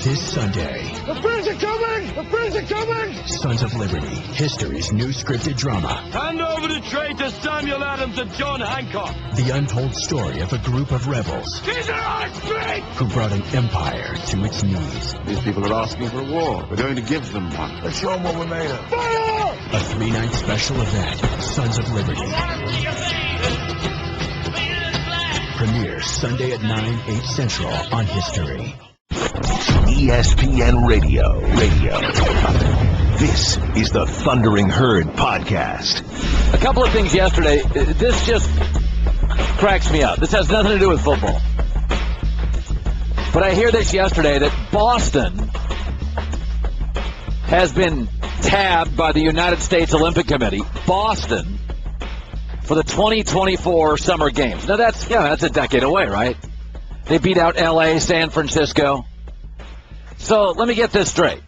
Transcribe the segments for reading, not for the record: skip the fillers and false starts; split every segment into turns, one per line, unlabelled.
This Sunday.
The Friends are coming! The Friends are coming!
Sons of Liberty, history's new scripted drama.
Hand over the tray to Samuel Adams and John Hancock.
The untold story of a group of rebels.
These are our streets!
Who brought an empire to its knees.
These people are asking for a war. We're going to give them one.
Let's show them what we're made of. Fire!
A 3-night special event, Sons of Liberty. Premieres Sunday at 9, 8 Central on History.
ESPN Radio. This is the Thundering Herd Podcast.
A couple of things yesterday. This just cracks me up. This has nothing to do with football. But I hear this yesterday that Boston has been tabbed by the United States Olympic Committee. Boston for the 2024 Summer Games. Now that's a decade away, right? They beat out LA, San Francisco. So let me get this straight.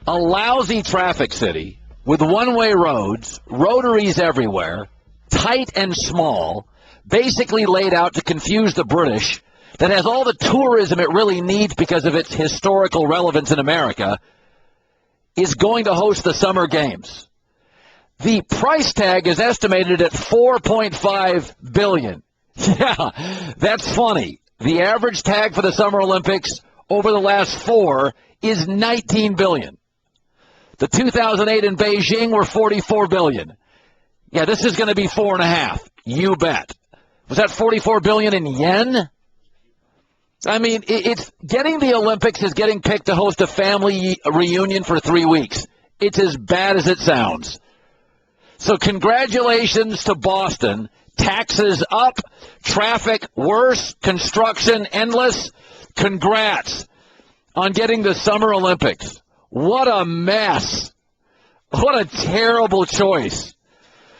A lousy traffic city with one-way roads, rotaries everywhere, tight and small, basically laid out to confuse the British, that has all the tourism it really needs because of its historical relevance in America, is going to host the Summer Games. The price tag is estimated at $4.5 billion. Yeah, that's funny. The average tag for the Summer Olympics over the last 4 is $19 billion. The 2008 in Beijing were $44 billion. Yeah, this is going to be 4.5. You bet. Was that $44 billion in yen? I mean, it's getting the Olympics is getting picked to host a family reunion for 3 weeks. It's as bad as it sounds. So congratulations to Boston. Taxes up, traffic worse, construction endless. Congrats on getting the Summer Olympics. What a mess. What a terrible choice.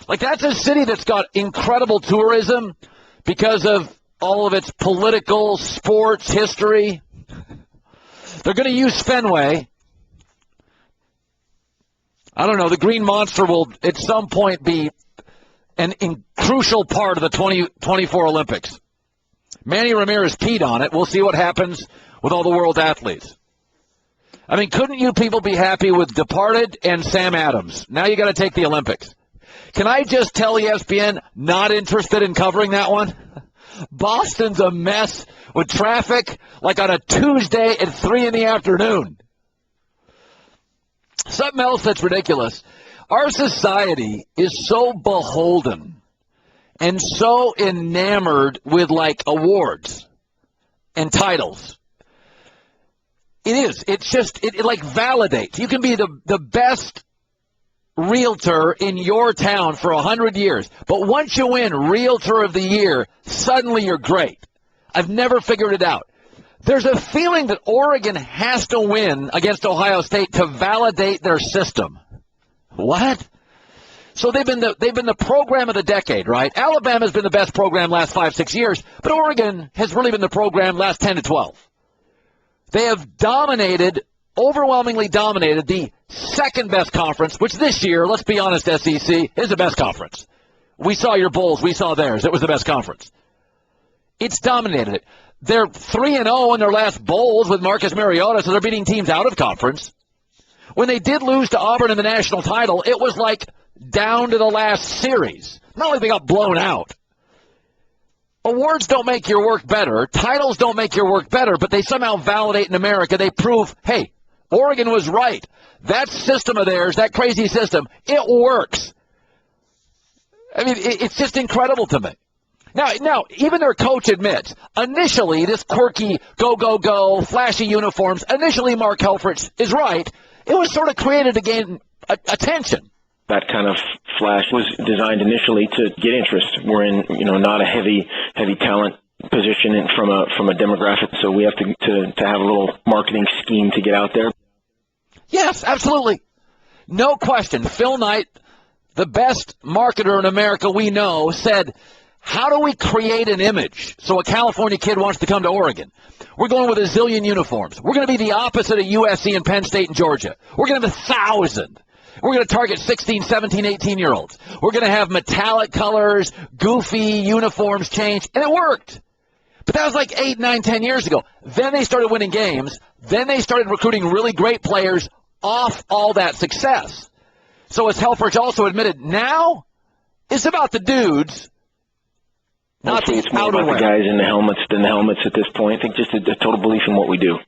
Like, that's a city that's got incredible tourism because of all of its political, sports, history. They're going to use Fenway. I don't know. The Green Monster will at some point be an crucial part of the 2024 Olympics. Manny Ramirez peed on it. We'll see what happens with all the world athletes. I mean, couldn't you people be happy with Departed and Sam Adams? Now you got to take the Olympics. Can I just tell ESPN, not interested in covering that one? Boston's a mess with traffic like on a Tuesday at 3 in the afternoon. Something else that's ridiculous. Our society is so beholden and so enamored with, like, awards and titles. It is. It's just, it like validates. You can be the best realtor in your town for 100 years, but once you win Realtor of the Year, suddenly you're great. I've never figured it out. There's a feeling that Oregon has to win against Ohio State to validate their system. What? So they've been the program of the decade, right? Alabama's been the best program last 5-6 years, but Oregon has really been the program last 10 to 12. They have overwhelmingly dominated the second best conference, which this year, let's be honest, SEC, is the best conference. We saw your Bulls, we saw theirs. It was the best conference. It's dominated it. They're 3-0 in their last bowls with Marcus Mariota, so they're beating teams out of conference. When they did lose to Auburn in the national title, it was like down to the last series. Not like they got blown out. Awards don't make your work better. Titles don't make your work better, but they somehow validate in America. They prove, hey, Oregon was right. That system of theirs, that crazy system, it works. I mean, it's just incredible to me. Now, even their coach admits, initially, this quirky, go, flashy uniforms, initially Mark Helfrich is right. It was sort of created to gain attention.
That kind of flash was designed initially to get interest. We're in, not a heavy talent position from a demographic, so we have to have a little marketing scheme to get out there.
Yes, absolutely. No question. Phil Knight, the best marketer in America we know, said, how do we create an image so a California kid wants to come to Oregon? We're going with a zillion uniforms. We're going to be the opposite of USC and Penn State and Georgia. We're going to have 1,000. We're going to target 16, 17, 18-year-olds. We're going to have metallic colors, goofy uniforms change, and it worked. But that was like 8, 9, 10 years ago. Then they started winning games. Then they started recruiting really great players off all that success. So as Helfrich also admitted, now it's about the dudes, not the
it's more about the guys in the helmets than the helmets at this point. I think just a total belief in what we do.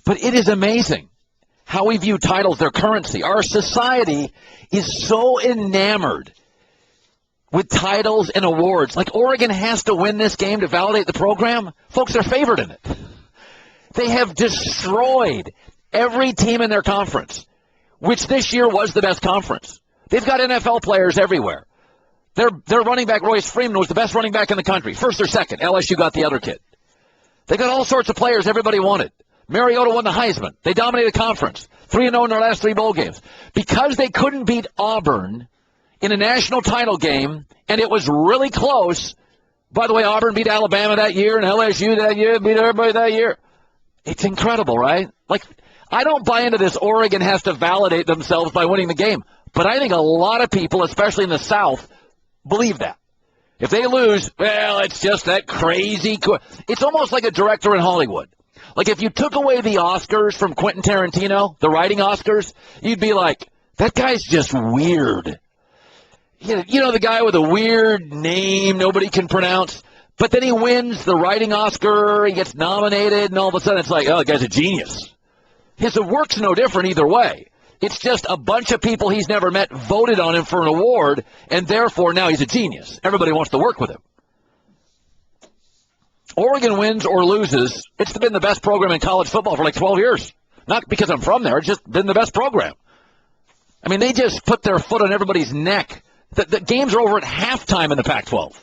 But it is amazing how we view titles, their currency. Our society is so enamored with titles and awards. Like Oregon has to win this game to validate the program. Folks are favored in it. They have destroyed every team in their conference, which this year was the best conference. They've got NFL players everywhere. Their running back, Royce Freeman, was the best running back in the country. First or second. LSU got the other kid. They got all sorts of players everybody wanted. Mariota won the Heisman. They dominated the conference. 3-0 in their last 3 bowl games. Because they couldn't beat Auburn in a national title game, and it was really close. By the way, Auburn beat Alabama that year, and LSU that year, beat everybody that year. It's incredible, right? Like, I don't buy into this Oregon has to validate themselves by winning the game. But I think a lot of people, especially in the South, believe that. If they lose, well, it's just that crazy. It's almost like a director in Hollywood. Like if you took away the Oscars from Quentin Tarantino, the writing Oscars, you'd be like, that guy's just weird. You know the guy with a weird name nobody can pronounce, but then he wins the writing Oscar, he gets nominated, and all of a sudden it's like, oh, the guy's a genius. His work's no different either way. It's just a bunch of people he's never met voted on him for an award, and therefore now he's a genius. Everybody wants to work with him. Oregon wins or loses, it's been the best program in college football for like 12 years. Not because I'm from there, it's just been the best program. I mean, they just put their foot on everybody's neck. The games are over at halftime in the Pac-12.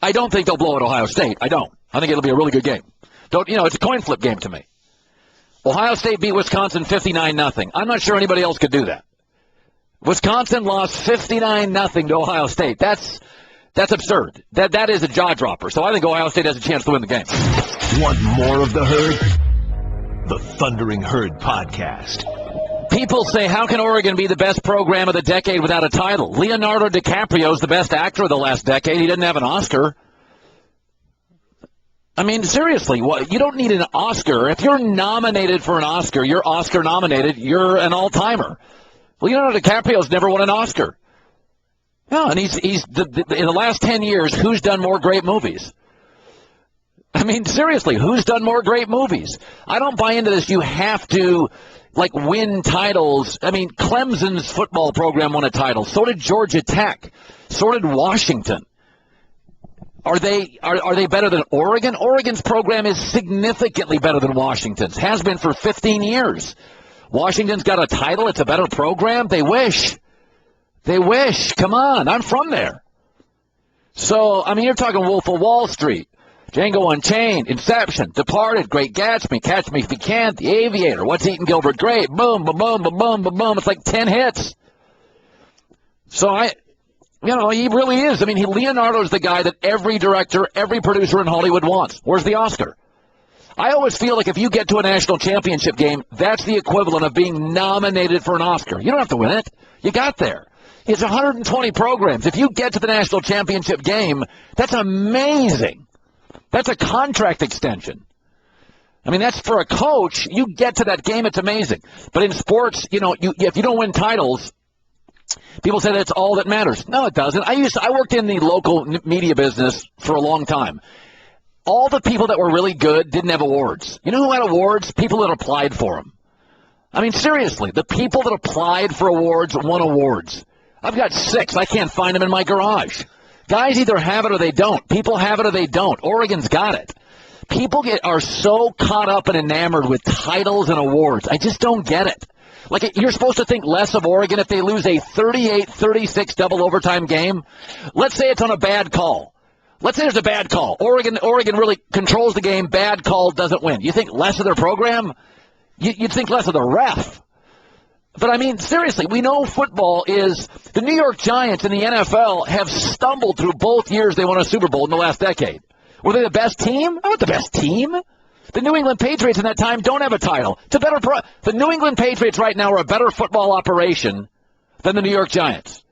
I don't think they'll blow at Ohio State. I don't. I think it'll be a really good game. It's a coin flip game to me. Ohio State beat Wisconsin 59-0. I'm not sure anybody else could do that. Wisconsin lost 59-0 to Ohio State. That's absurd. That is a jaw dropper. So I think Ohio State has a chance to win the game.
Want more of the Herd? The Thundering Herd Podcast.
People say, how can Oregon be the best program of the decade without a title? Leonardo DiCaprio is the best actor of the last decade. He didn't have an Oscar. I mean, seriously, you don't need an Oscar. If you're nominated for an Oscar, you're Oscar nominated, you're an all-timer. Leonardo DiCaprio's never won an Oscar. No, and he's in the last 10 years, who's done more great movies? I mean, seriously, who's done more great movies? I don't buy into this. You have to, win titles. I mean, Clemson's football program won a title. So did Georgia Tech. So did Washington. Are they better than Oregon? Oregon's program is significantly better than Washington's. Has been for 15 years. Washington's got a title. It's a better program. They wish. Come on. I'm from there. So, I mean, you're talking Wolf of Wall Street, Django Unchained, Inception, Departed, Great Gatsby, Catch Me If You Can, The Aviator, What's Eating Gilbert Grape, boom, boom, boom, boom, boom, boom, boom. It's like 10 hits. So he really is. I mean, Leonardo's the guy that every director, every producer in Hollywood wants. Where's the Oscar? I always feel like if you get to a national championship game, that's the equivalent of being nominated for an Oscar. You don't have to win it. You got there. It's 120 programs. If you get to the national championship game, that's amazing. That's a contract extension. I mean, that's for a coach. You get to that game, it's amazing. But in sports, if you don't win titles, people say that's all that matters. No, it doesn't. I worked in the local media business for a long time. All the people that were really good didn't have awards. You know who had awards? People that applied for them. I mean, seriously, the people that applied for awards won awards. I've got 6. I can't find them in my garage. Guys either have it or they don't. People have it or they don't. Oregon's got it. People are so caught up and enamored with titles and awards. I just don't get it. You're supposed to think less of Oregon if they lose a 38-36 double overtime game. Let's say it's on a bad call. Let's say there's a bad call. Oregon really controls the game. Bad call doesn't win. You think less of their program? You'd think less of the ref. But, I mean, seriously, we know football is – the New York Giants and the NFL have stumbled through both years they won a Super Bowl in the last decade. Were they the best team? Not the best team. The New England Patriots in that time don't have a title. It's a better the New England Patriots right now are a better football operation than the New York Giants.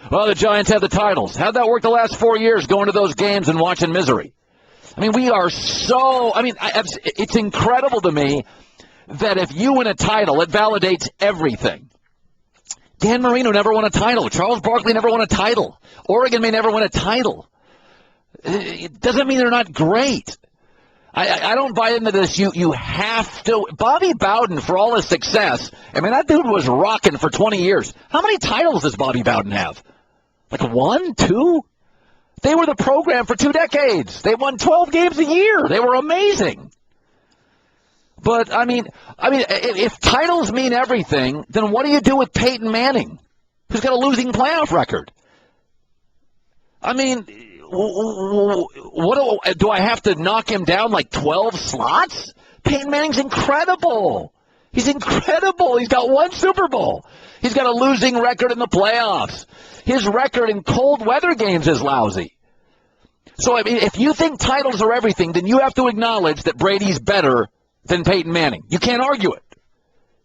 Well, the Giants have the titles. How'd that work the last 4 years, going to those games and watching misery? I mean, we are so – I mean, it's incredible to me that if you win a title, it validates everything. Dan Marino never won a title. Charles Barkley never won a title. Oregon may never win a title. It doesn't mean they're not great. I don't buy into this. You have to. Bobby Bowden, for all his success, I mean, that dude was rocking for 20 years. How many titles does Bobby Bowden have? Like 1, 2? They were the program for 2 decades. They won 12 games a year. They were amazing. But, I mean, if titles mean everything, then what do you do with Peyton Manning, who's got a losing playoff record? I mean, what do I have to knock him down like 12 slots? Peyton Manning's incredible. He's incredible. He's got 1 Super Bowl. He's got a losing record in the playoffs. His record in cold weather games is lousy. So, I mean, if you think titles are everything, then you have to acknowledge that Brady's better than Peyton Manning. You can't argue it.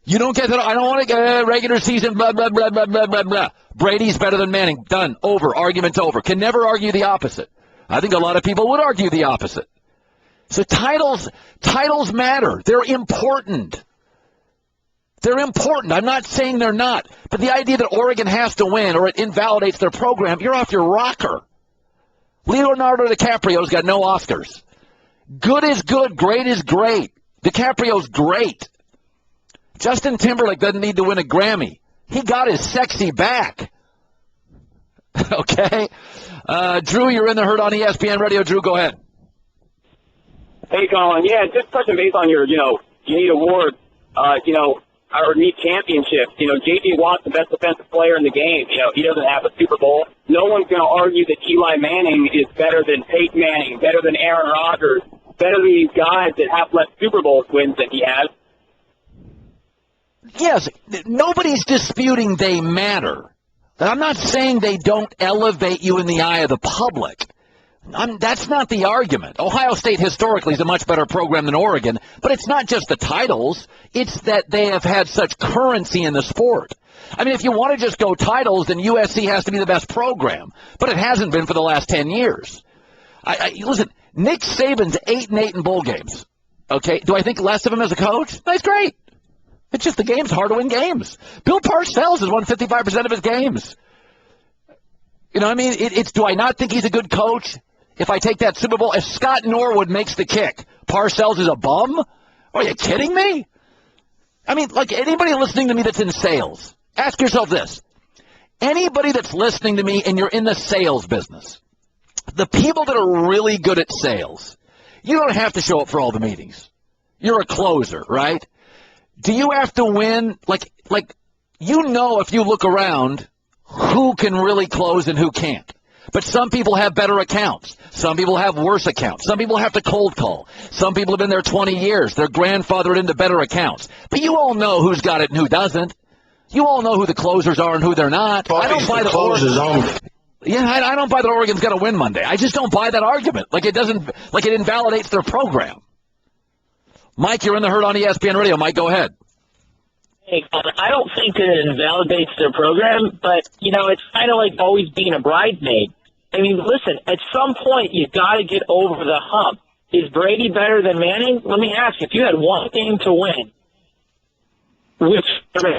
You don't get that. I don't want to get regular season, blah, blah, blah, blah, blah, blah, blah. Brady's better than Manning. Done. Over. Argument over. Can never argue the opposite. I think a lot of people would argue the opposite. So titles matter. They're important. They're important. I'm not saying they're not. But the idea that Oregon has to win or it invalidates their program, you're off your rocker. Leonardo DiCaprio's got no Oscars. Good is good. Great is great. DiCaprio's great. Justin Timberlake doesn't need to win a Grammy. He got his sexy back. Okay? Drew, you're in the Herd on ESPN Radio. Drew, go ahead.
Hey, Colin. Yeah, just touching base on your, you need award, or need championship. J.J. Watt's the best defensive player in the game. He doesn't have a Super Bowl. No one's going to argue that Eli Manning is better than Peyton Manning, better than Aaron Rodgers, better than these guys that have less Super Bowl wins than he has.
Yes, nobody's disputing they matter. I'm not saying they don't elevate you in the eye of the public. That's not the argument. Ohio State historically is a much better program than Oregon, but it's not just the titles. It's that they have had such currency in the sport. I mean, if you want to just go titles, then USC has to be the best program, but it hasn't been for the last 10 years. Listen, Nick Saban's 8-8 in bowl games. Okay, do I think less of him as a coach? That's great. It's just the game's hard to win games. Bill Parcells has won 55% of his games. You know what I mean? Do I not think he's a good coach? If I take that Super Bowl, if Scott Norwood makes the kick, Parcells is a bum? Are you kidding me? I mean, like anybody listening to me that's in sales, ask yourself this. Anybody that's listening to me and you're in the sales business, the people that are really good at sales, you don't have to show up for all the meetings. You're a closer, right? Do you have to win? Like if you look around, who can really close and who can't? But some people have better accounts. Some people have worse accounts. Some people have to cold call. Some people have been there 20 years. They're grandfathered into better accounts. But you all know who's got it and who doesn't. You all know who the closers are and who they're not. I don't buy the closers only. Yeah, I don't buy that Oregon's going to win Monday. I just don't buy that argument. It invalidates their program. Mike, you're in the Herd on ESPN Radio. Mike, go ahead.
Hey, I don't think that it invalidates their program, but, it's kind of like always being a bridesmaid. I mean, listen, at some point, you've got to get over the hump. Is Brady better than Manning? Let me ask you, if you had one game to win, which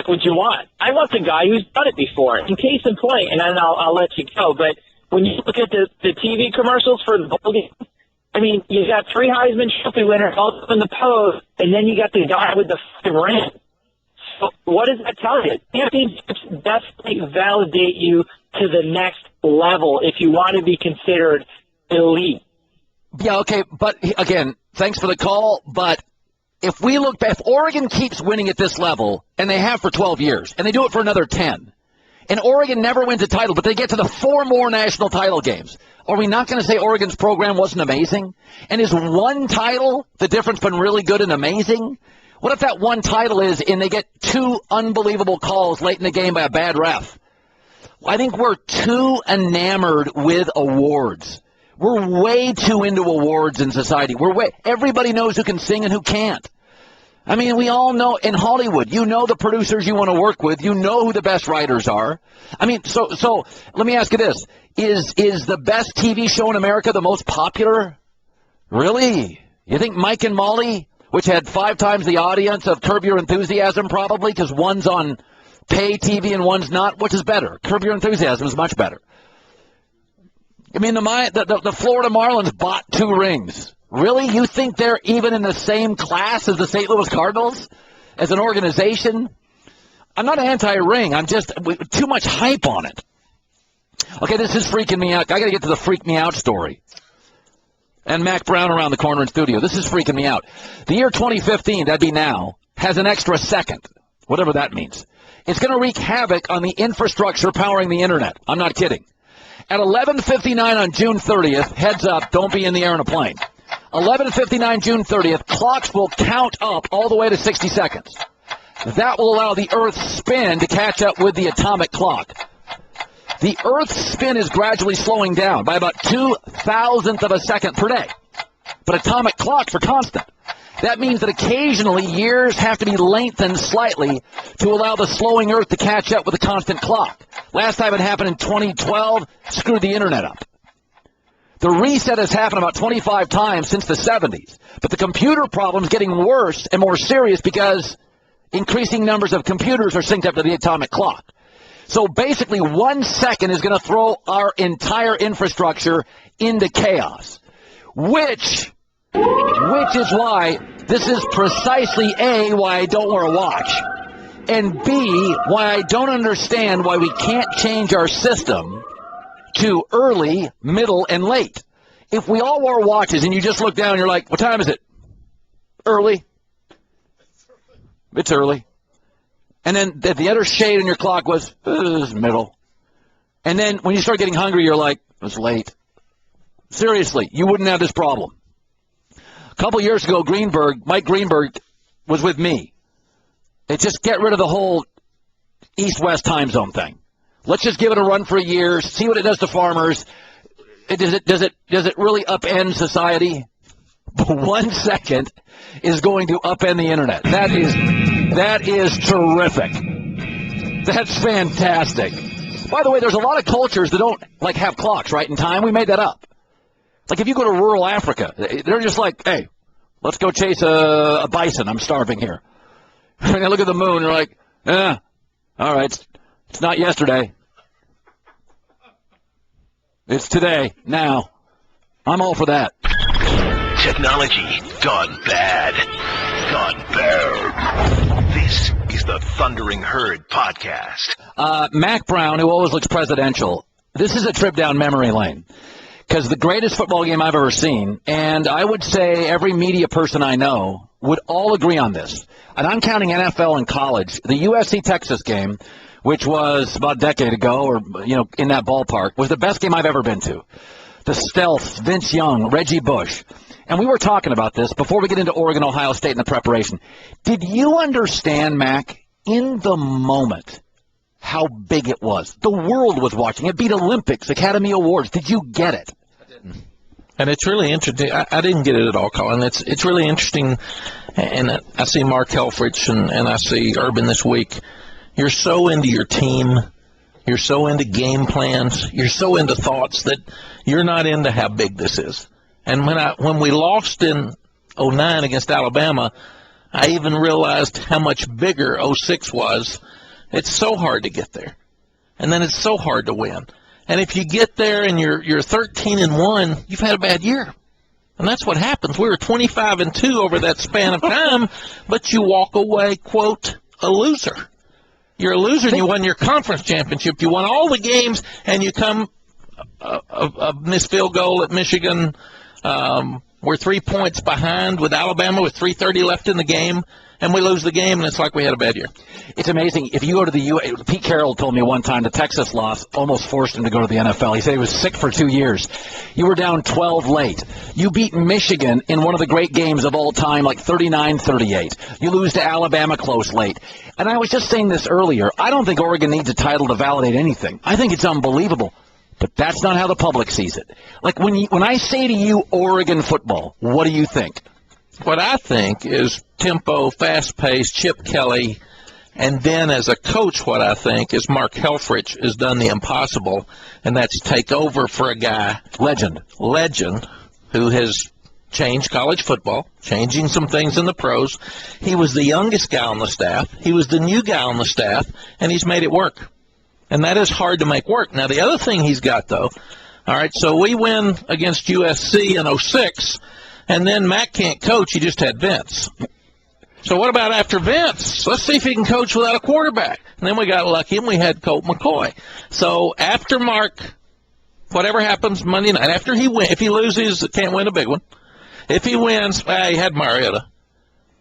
would you want? I want the guy who's done it before. In case in point, and then I'll let you go, but when you look at the TV commercials for the bowl game, I mean, you got 3 Heisman Trophy winners all up in the pose, and then you got the guy with the fucking ring. So what does that tell you? Championships definitely validate you to the next level if you want to be considered elite.
Yeah, okay, but again, thanks for the call, but if Oregon keeps winning at this level, and they have for 12 years, and they do it for another 10, and Oregon never wins a title, but they get to the 4 more national title games, are we not going to say Oregon's program wasn't amazing? And is one title the difference between really good and amazing? What if that one title is, and they get 2 unbelievable calls late in the game by a bad ref? I think we're too enamored with awards. We're way too into awards in society. Everybody knows who can sing and who can't. I mean, we all know in Hollywood, you know the producers you want to work with. You know who the best writers are. I mean, so let me ask you this. Is the best TV show in America the most popular? Really? You think Mike and Molly, which had 5 times the audience of Curb Your Enthusiasm probably, because one's on pay TV and one's not, which is better? Curb Your Enthusiasm is much better. I mean, the Florida Marlins bought 2 rings. Really? You think they're even in the same class as the St. Louis Cardinals as an organization? I'm not anti-ring. I'm just too much hype on it. Okay, this is freaking me out. I got to get to the freak me out story. And Mack Brown around the corner in studio. This is freaking me out. The year 2015, that'd be now, has an extra second, whatever that means. It's going to wreak havoc on the infrastructure powering the Internet. I'm not kidding. At 11:59 on June 30th, heads up, don't be in the air in a plane. 11:59 June 30th, clocks will count up all the way to 60 seconds. That will allow the Earth's spin to catch up with the atomic clock. The Earth's spin is gradually slowing down by about 2,000th of a second per day. But atomic clocks are constant. That means that occasionally years have to be lengthened slightly to allow the slowing Earth to catch up with the constant clock. Last time it happened in 2012, screwed the Internet up. The reset has happened about 25 times since the 70s. But the computer problem is getting worse and more serious because increasing numbers of computers are synced up to the atomic clock. So basically 1 second is going to throw our entire infrastructure into chaos, which is why this is precisely A, why I don't wear a watch, and B, why I don't understand why we can't change our system to early, middle, and late. If we all wore watches and you just look down and you're like, what time is it? Early. It's early. And then the other shade on your clock was middle. And then when you start getting hungry, you're like, it's late. Seriously, you wouldn't have this problem. A couple years ago, Mike Greenberg was with me. They just get rid of the whole east-west time zone thing. Let's just give it a run for a year, see what it does to farmers. Does it really upend society? 1 second is going to upend the Internet. That is terrific. That's fantastic. By the way, there's a lot of cultures that don't have clocks right in time. We made that up. Like if you go to rural Africa, they're just like, hey, let's go chase a bison. I'm starving here. And they look at the moon and they're like, all right, it's not yesterday. It's today, now. I'm all for that.
Technology gone bad. Gone bad. This is the Thundering Herd podcast.
Mack Brown, who always looks presidential, this is a trip down memory lane. Because the greatest football game I've ever seen, and I would say every media person I know would all agree on this. And I'm counting NFL and college. The USC-Texas game, which was about a decade ago, or in that ballpark, was the best game I've ever been to. The stealth, Vince Young, Reggie Bush. And we were talking about this before we get into Oregon, Ohio State, and the preparation. Did you understand, Mac, in the moment, how big it was? The world was watching. It beat Olympics, Academy Awards. Did you get it?
I didn't. And it's really interesting. I didn't get it at all, Colin. It's really interesting. And I see Mark Helfrich and I see Urban this week. You're so into your team. You're so into game plans. You're so into thoughts that you're not into how big this is. And when we lost in 2009 against Alabama, I even realized how much bigger 2006 was. It's so hard to get there. And then it's so hard to win. And if you get there and you're 13-1, you've had a bad year. And that's what happens. We were 25-2 over that span of time, but you walk away, quote, a loser. You're a loser, and you won your conference championship. You won all the games, and you come a missed field goal at Michigan. We're 3 points behind with Alabama with 3:30 left in the game, and we lose the game, and it's like we had a bad year.
It's amazing. If you go to the Pete Carroll told me one time the Texas loss almost forced him to go to the NFL. He said he was sick for 2 years. You were down 12 late. You beat Michigan in one of the great games of all time, like 39-38. You lose to Alabama close late. And I was just saying this earlier. I don't think Oregon needs a title to validate anything. I think it's unbelievable. But that's not how the public sees it. Like when I say to you Oregon football, what do you think?
What I think is tempo, fast-paced, Chip Kelly. And then as a coach, what I think is Mark Helfrich has done the impossible, and that's take over for a guy, legend, who has changed college football, changing some things in the pros. He was the youngest guy on the staff. He was the new guy on the staff, and he's made it work. And that is hard to make work. Now, the other thing he's got, though, all right, so we win against USC in 06, and then Mack can't coach. He just had Vince. So what about after Vince? Let's see if he can coach without a quarterback. And then we got lucky, and we had Colt McCoy. So after Mark, whatever happens Monday night, after he wins, if he loses, can't win a big one. If he wins, he had Mariota.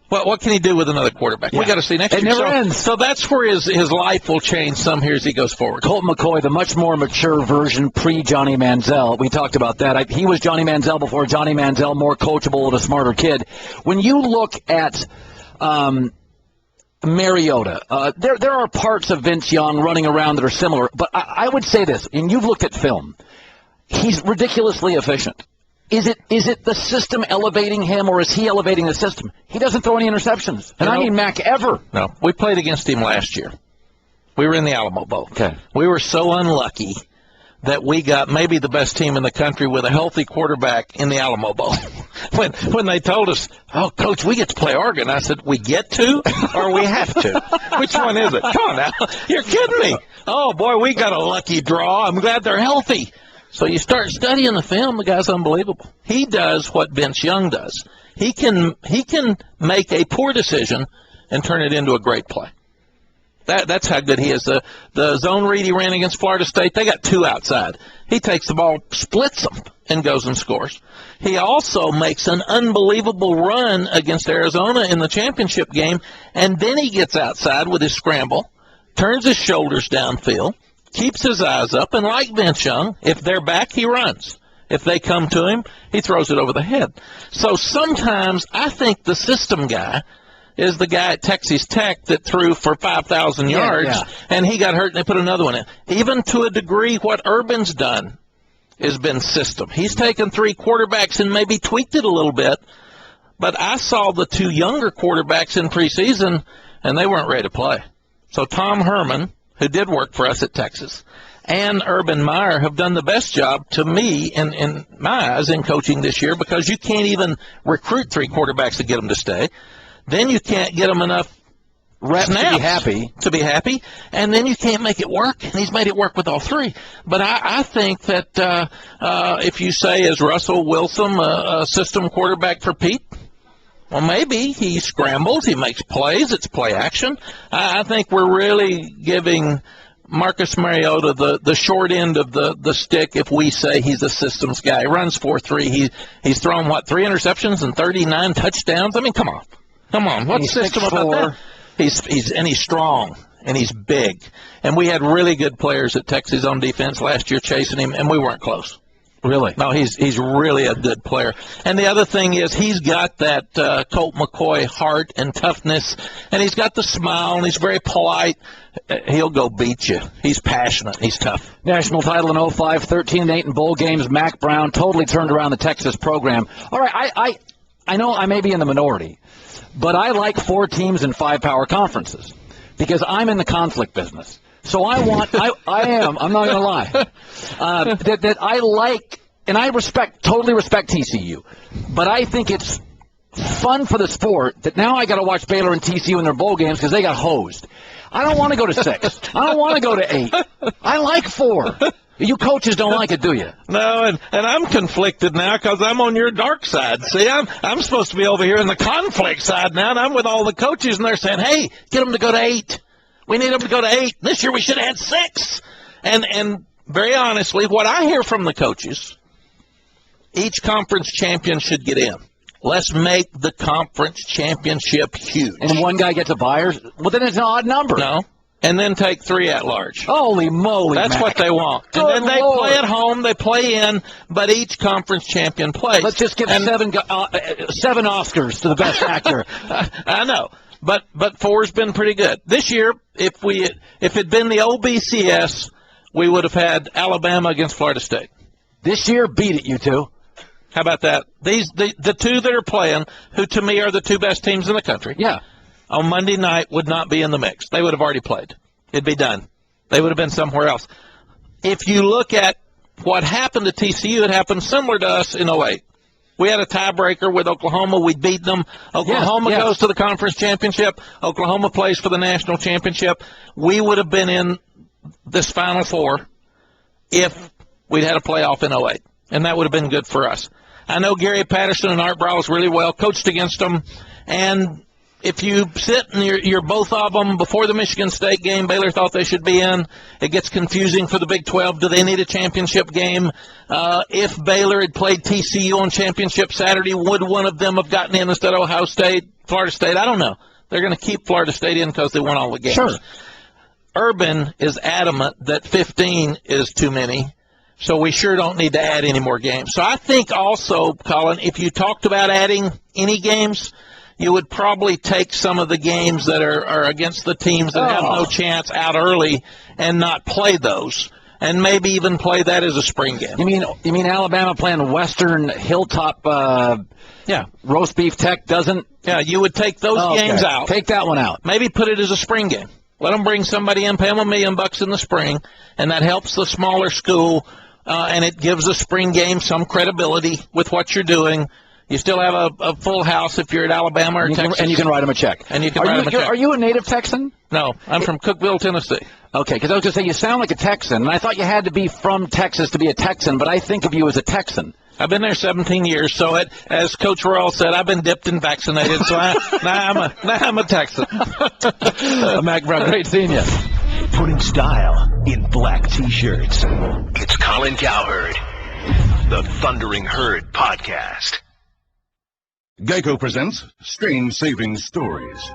What can he do with another quarterback? Yeah. We got to see next year. It never ends. So that's where his life will change some here as he goes forward.
Colt McCoy, the much more mature version pre-Johnny Manziel. We talked about that. He was Johnny Manziel before Johnny Manziel, more coachable and a smarter kid. When you look at Mariota, there are parts of Vince Young running around that are similar, but I would say this, and you've looked at film, he's ridiculously efficient. Is it the system elevating him, or is he elevating the system? He doesn't throw any interceptions. And I mean Mack ever.
No. We played against him last year. We were in the Alamo Bowl.
Okay.
We were so unlucky that we got maybe the best team in the country with a healthy quarterback in the Alamo Bowl. when they told us, oh, Coach, we get to play Oregon, I said, we get to or we have to? Which one is it? Come on now. You're kidding me. Oh, boy, we got a lucky draw. I'm glad they're healthy. So you start studying the film, the guy's unbelievable. He does what Vince Young does. He can make a poor decision and turn it into a great play. That's how good he is. The zone read he ran against Florida State, they got two outside. He takes the ball, splits them, and goes and scores. He also makes an unbelievable run against Arizona in the championship game, and then he gets outside with his scramble, turns his shoulders downfield, keeps his eyes up, and like Vince Young, if they're back, he runs. If they come to him, he throws it over the head. So sometimes I think the system guy is the guy at Texas Tech that threw for 5,000 yards, and he got hurt, and they put another one in. Even to a degree, what Urban's done has been system. He's taken three quarterbacks and maybe tweaked it a little bit, but I saw the two younger quarterbacks in preseason, and they weren't ready to play. So Tom Herman, who did work for us at Texas, and Urban Meyer have done the best job, to me, in my eyes, in coaching this year, because you can't even recruit three quarterbacks to get them to stay. Then you can't get them enough reps to be happy, and then you can't make it work, and he's made it work with all three. But I think that if you say, is Russell Wilson a system quarterback for Pete? Well, maybe he scrambles, he makes plays, it's play action. I think we're really giving Marcus Mariota the short end of the stick if we say he's a systems guy. He runs 4.3. He's thrown, 3 interceptions and 39 touchdowns? I mean, come on. What's system about that? He's strong, and he's big. And we had really good players at Texas on defense last year chasing him, and we weren't close.
Really?
No, he's really a good player. And the other thing is he's got that Colt McCoy heart and toughness, and he's got the smile, and he's very polite. He'll go beat you. He's passionate. He's tough.
National title in 05, 13-8 in bowl games. Mack Brown totally turned around the Texas program. All right, I know I may be in the minority, but I like 4 teams in 5 power conferences because I'm in the conflict business. So I am, I'm not going to lie, that I like, and I totally respect TCU, but I think it's fun for the sport that now I got to watch Baylor and TCU in their bowl games because they got hosed. I don't want to go to 6. I don't want to go to 8. I like 4. You coaches don't like it, do you?
No, and I'm conflicted now because I'm on your dark side. See, I'm supposed to be over here in the conflict side now, and I'm with all the coaches, and they're saying, hey, get them to go to 8. We need them to go to 8. This year we should have had 6. And very honestly, what I hear from the coaches, each conference champion should get in. Let's make the conference championship huge.
And one guy gets a buyer? Well, then it's an odd number.
No. And then take 3 at large.
Holy moly,
That's
Mack.
what they want.
Good
and then they
Lord.
play at home, they play in, but each conference champion plays.
Let's just give 7 Oscars to the best actor.
I know. But 4's been pretty good. This year, if it'd been the old BCS, we would have had Alabama against Florida State.
This year, beat it, you two.
How about that? The two that are playing, who to me are the two best teams in the country, on Monday night would not be in the mix. They would have already played. It'd be done. They would have been somewhere else. If you look at what happened to TCU, it happened similar to us in 08. We had a tiebreaker with Oklahoma. We'd beat them. Oklahoma goes to the conference championship. Oklahoma plays for the national championship. We would have been in this Final Four if we'd had a playoff in 08, and that would have been good for us. I know Gary Patterson and Art Browse really well, coached against them, and if you sit and you're both of them before the Michigan State game, Baylor thought they should be in. It gets confusing for the Big 12. Do they need a championship game? If Baylor had played TCU on championship Saturday, would one of them have gotten in instead of Ohio State, Florida State? I don't know. They're going to keep Florida State in because they won all the games.
Sure.
Urban is adamant that 15 is too many, so we sure don't need to add any more games. So I think also, Colin, if you talked about adding any games, you would probably take some of the games that are against the teams that have no chance out early and not play those, and maybe even play that as a spring game.
You mean Alabama playing Western Hilltop? Roast beef Tech doesn't.
Yeah, you would take those games out.
Take that one out.
Maybe put it as a spring game. Let them bring somebody in, pay them $1 million in the spring, and that helps the smaller school, and it gives the spring game some credibility with what you're doing. You still have a full house if you're at Alabama or Texas.
And you can write them a check.
And you can write them a check.
Are you a native Texan?
No, I'm from Cookeville, Tennessee.
Okay, because I was going to say, you sound like a Texan, and I thought you had to be from Texas to be a Texan, but I think of you as a Texan.
I've been there 17 years, so as Coach Royal said, I've been dipped and vaccinated, so now I'm a Texan.
Mack Brown, great seeing you.
Putting style in black T-shirts. It's Colin Cowherd, the Thundering Herd Podcast.
Geico presents Strange Saving Stories.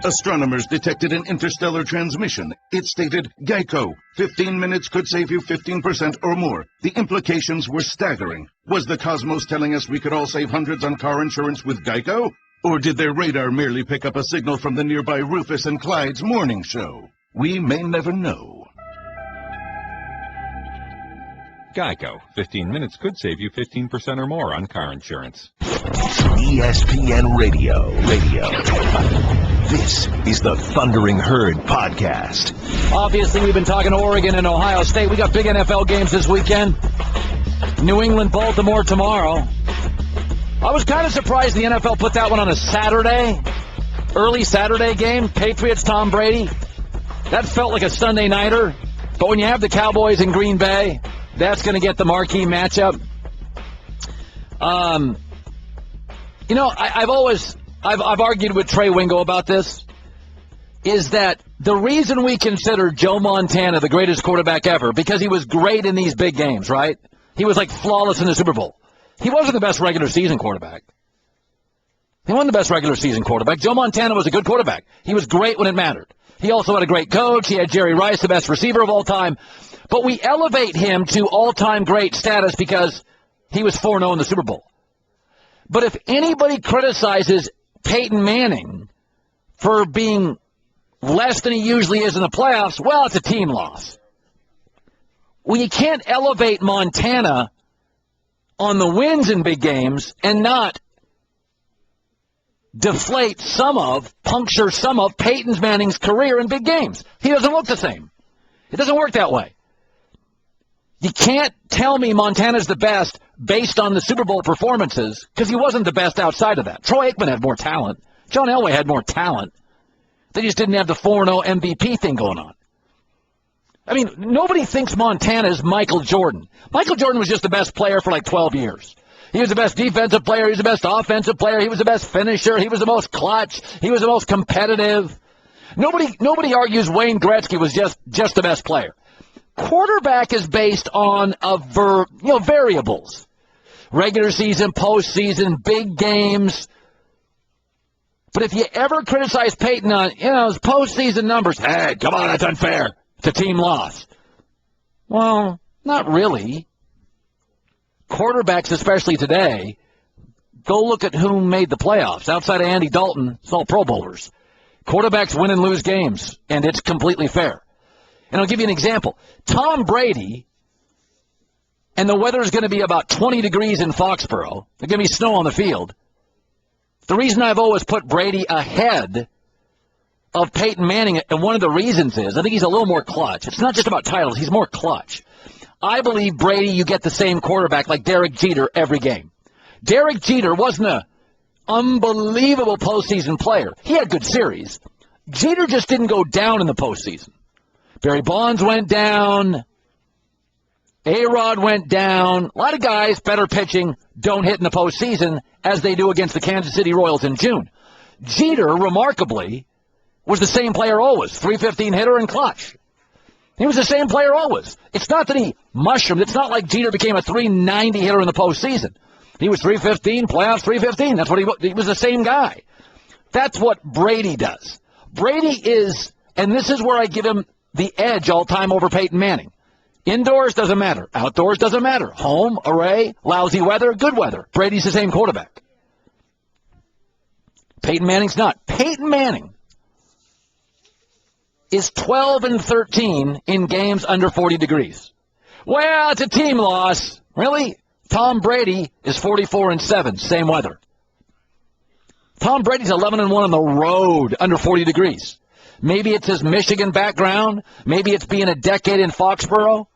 Astronomers detected an interstellar transmission. It stated, Geico, 15 minutes could save you 15% or more. The implications were staggering. Was the cosmos telling us we could all save hundreds on car insurance with Geico? Or did their radar merely pick up a signal from the nearby Rufus and Clyde's morning show? We may never know.
Geico. 15 minutes could save you 15% or more on car insurance.
ESPN Radio. This is the Thundering Herd Podcast.
Obviously, we've been talking Oregon and Ohio State. We got big NFL games this weekend. New England, Baltimore tomorrow. I was kind of surprised the NFL put that one on a Saturday, early Saturday game. Patriots, Tom Brady. That felt like a Sunday nighter. But when you have the Cowboys in Green Bay, that's going to get the marquee matchup. I've argued with Trey Wingo about this, is that the reason we consider Joe Montana the greatest quarterback ever, because he was great in these big games, right? He was like flawless in the Super Bowl. He wasn't the best regular season quarterback. He wasn't the best regular season quarterback. Joe Montana was a good quarterback. He was great when it mattered. He also had a great coach. He had Jerry Rice, the best receiver of all time. But we elevate him to all-time great status because he was 4-0 in the Super Bowl. But if anybody criticizes Peyton Manning for being less than he usually is in the playoffs, well, it's a team loss. Well, you can't elevate Montana on the wins in big games and not puncture some of Peyton Manning's career in big games. He doesn't look the same. It doesn't work that way. You can't tell me Montana's the best based on the Super Bowl performances, because he wasn't the best outside of that. Troy Aikman had more talent. John Elway had more talent. They just didn't have the 4-0 MVP thing going on. I mean, nobody thinks Montana is Michael Jordan. Michael Jordan was just the best player for like 12 years. He was the best defensive player. He was the best offensive player. He was the best finisher. He was the most clutch. He was the most competitive. Nobody argues Wayne Gretzky was just the best player. Quarterback is based on variables. Regular season, postseason, big games. But if you ever criticize Peyton on, his postseason numbers, hey, come on, that's unfair. It's a team loss. Well, not really. Quarterbacks, especially today, go look at who made the playoffs. Outside of Andy Dalton, it's all Pro Bowlers. Quarterbacks win and lose games, and it's completely fair. And I'll give you an example. Tom Brady and the weather is going to be about 20 degrees in Foxborough, there's going to be snow on the field, the reason I've always put Brady ahead of Peyton Manning, and one of the reasons is I think he's a little more clutch. It's not just about titles. He's more clutch. I believe Brady, you get the same quarterback like Derek Jeter every game. Derek Jeter wasn't an unbelievable postseason player. He had good series. Jeter just didn't go down in the postseason. Barry Bonds went down. A-Rod went down. A lot of guys, better pitching, don't hit in the postseason as they do against the Kansas City Royals in June. Jeter, remarkably, was the same player always, 315 hitter and clutch. He was the same player always. It's not that he mushroomed. It's not like Jeter became a 390 hitter in the postseason. He was 315, playoffs 315. That's what he was the same guy. That's what Brady does. Brady is, and this is where I give him the edge all time over Peyton Manning. Indoors doesn't matter. Outdoors doesn't matter. Home, away, lousy weather, good weather. Brady's the same quarterback. Peyton Manning's not. Peyton Manning is 12-13 in games under 40 degrees. Well, it's a team loss. Really? Tom Brady is 44-7, same weather. Tom Brady's 11-1 on the road under 40 degrees. Maybe it's his Michigan background. Maybe it's being a decade in Foxborough.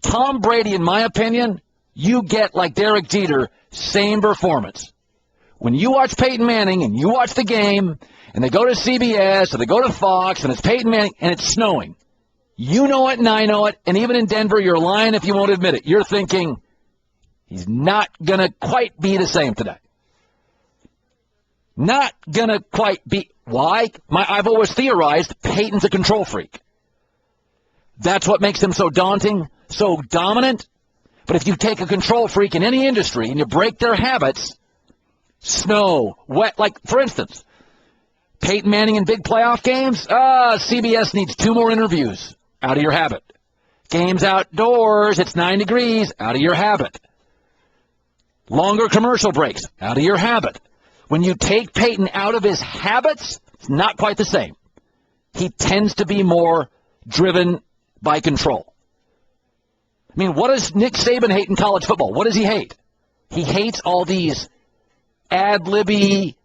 Tom Brady, in my opinion, you get, like Derek Jeter, same performance. When you watch Peyton Manning and you watch the game, and they go to CBS or they go to Fox, and it's Peyton Manning, and it's snowing, you know it and I know it, and even in Denver, you're lying if you won't admit it. You're thinking, he's not going to quite be the same today. Not going to quite be. Why? I've always theorized Peyton's a control freak. That's what makes him so daunting, so dominant. But if you take a control freak in any industry and you break their habits, snow, wet, like, for instance, Peyton Manning in big playoff games, CBS needs 2 more interviews. Out of your habit. Games outdoors, it's 9 degrees, out of your habit. Longer commercial breaks, out of your habit. When you take Peyton out of his habits, it's not quite the same. He tends to be more driven by control. I mean, what does Nick Saban hate in college football? What does he hate? He hates all these ad-libby,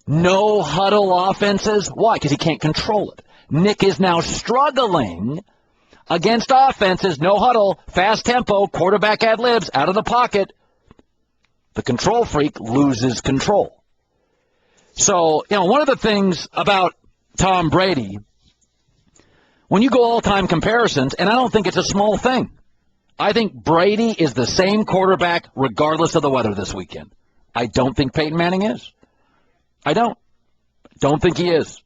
no-huddle offenses. Why? Because he can't control it. Nick is now struggling against offenses, no-huddle, fast tempo, quarterback ad-libs, out of the pocket. The control freak loses control. So, one of the things about Tom Brady, when you go all-time comparisons, and I don't think it's a small thing, I think Brady is the same quarterback regardless of the weather this weekend. I don't think Peyton Manning is. I don't. Don't think he is.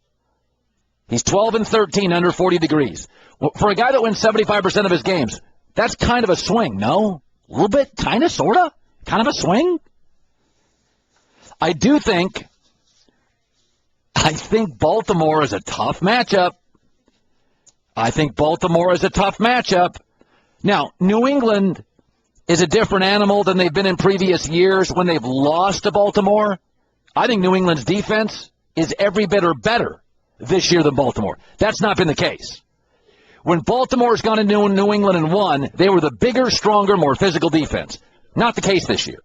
He's 12-13 under 40 degrees. Well, for a guy that wins 75% of his games, that's kind of a swing, no? A little bit? Kind of? Sort of? Kind of a swing? I think Baltimore is a tough matchup. Now, New England is a different animal than they've been in previous years when they've lost to Baltimore. I think New England's defense is every bit or better this year than Baltimore. That's not been the case. When Baltimore's gone into New England and won, they were the bigger, stronger, more physical defense. Not the case this year.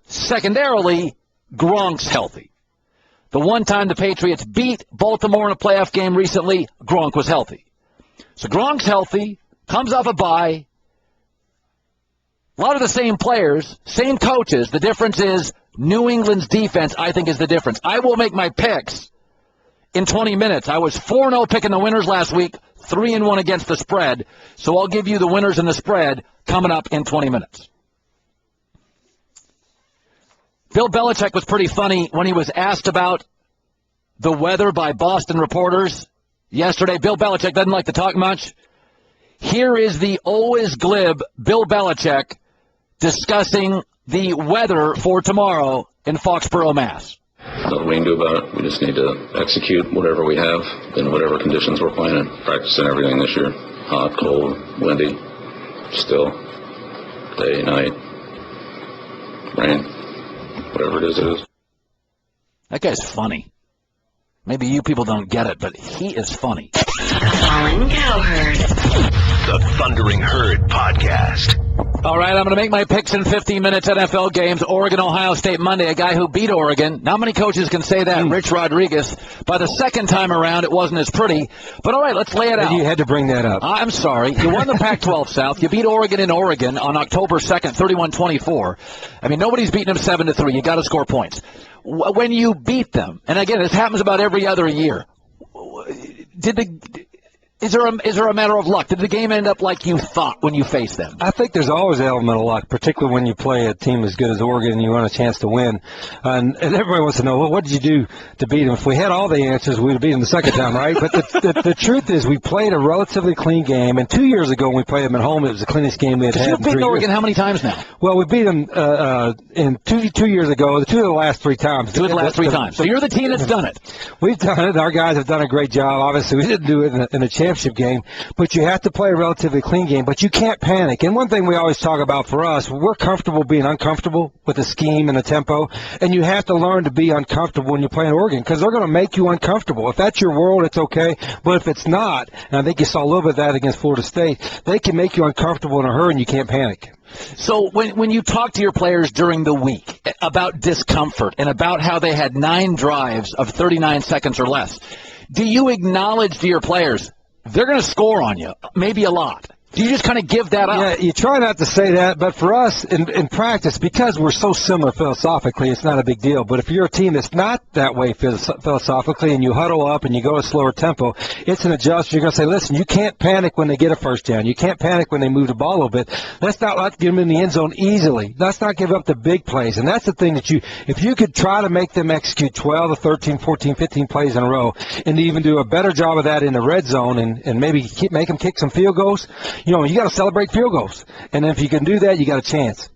Secondarily, Gronk's healthy. The one time the Patriots beat Baltimore in a playoff game recently, Gronk was healthy. So Gronk's healthy, comes off a bye. A lot of the same players, same coaches. The difference is New England's defense, I think, is the difference. I will make my picks in 20 minutes. I was 4-0 picking the winners last week, 3-1 against the spread. So I'll give you the winners and the spread coming up in 20 minutes. Bill Belichick was pretty funny when he was asked about the weather by Boston reporters yesterday. Bill Belichick doesn't like to talk much. Here is the always glib Bill Belichick discussing the weather for tomorrow in Foxborough, Mass.
Nothing we can do about it. We just need to execute whatever we have in whatever conditions we're playing in. Practicing everything this year. Hot, cold, windy, still, day, night, rain. Whatever it is, it is.
That guy's funny. Maybe you people don't get it, but he is funny.
Colin Cowherd.
The Thundering Herd Podcast.
All right, I'm going to make my picks in 15 minutes. NFL games, Oregon, Ohio State Monday. A guy who beat Oregon. Not many coaches can say that. Rich Rodriguez. By the second time around, it wasn't as pretty. But all right, let's lay it out.
You had to bring that up.
I'm sorry. You won the Pac-12 South. You beat Oregon in Oregon on October 2nd, 31-24. I mean, nobody's beaten them 7-3. You got to score points. When you beat them, and again, this happens about every other year, Is there a matter of luck? Did the game end up like you thought when you faced them?
I think there's always an element of luck, particularly when you play a team as good as Oregon and you want a chance to win. And everybody wants to know, well, what did you do to beat them? If we had all the answers, we would have beat them the second time, right? But the truth is we played a relatively clean game. And 2 years ago when we played them at home, it was the cleanest game we had had in 3 years.
You've beaten Oregon how many times now?
Well, we beat them in 2 years ago, 2 of the last 3 times.
2 of the last 3 times. So you're the team that's done it.
We've done it. Our guys have done a great job. Obviously, we didn't do it in the championship game. But you have to play a relatively clean game. But you can't panic. And one thing we always talk about for us, we're comfortable being uncomfortable with the scheme and the tempo. And you have to learn to be uncomfortable when you're playing Oregon because they're going to make you uncomfortable. If that's your world, it's okay. But if it's not, and I think you saw a little bit of that against Florida State, they can make you uncomfortable in a hurry and you can't panic.
So when you talk to your players during the week about discomfort and about how they had 9 drives of 39 seconds or less, do you acknowledge to your players, they're going to score on you, maybe a lot? Do you just kind of give that up?
Yeah, you try not to say that, but for us in practice, because we're so similar philosophically, it's not a big deal. But if you're a team that's not that way philosophically and you huddle up and you go a slower tempo, it's an adjustment. You're going to say, listen, you can't panic when they get a first down. You can't panic when they move the ball a little bit. Let's not let them in the end zone easily. Let's not give up the big plays. And that's the thing that if you could try to make them execute 12 or 13, 14, 15 plays in a row and even do a better job of that in the red zone and maybe make them kick some field goals, you got to celebrate field goals. And if you can do that, you got a chance.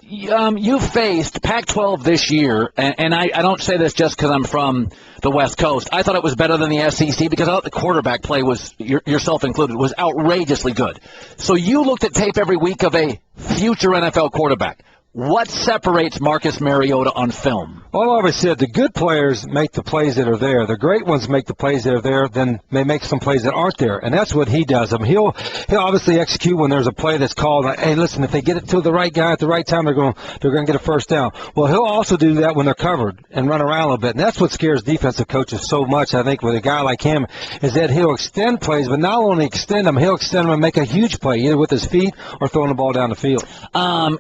You faced Pac-12 this year, and I don't say this just because I'm from the West Coast. I thought it was better than the SEC because I thought the quarterback play was, yourself included, was outrageously good. So you looked at tape every week of a future NFL quarterback. What separates Marcus Mariota on film?
Well, I always said the good players make the plays that are there. The great ones make the plays that are there, then they make some plays that aren't there. And that's what he does. I mean, he'll obviously execute when there's a play that's called, hey, listen, if they get it to the right guy at the right time, they're going to get a first down. Well, he'll also do that when they're covered and run around a little bit. And that's what scares defensive coaches so much, I think, with a guy like him, is that he'll extend plays, but not only extend them, he'll extend them and make a huge play, either with his feet or throwing the ball down the field.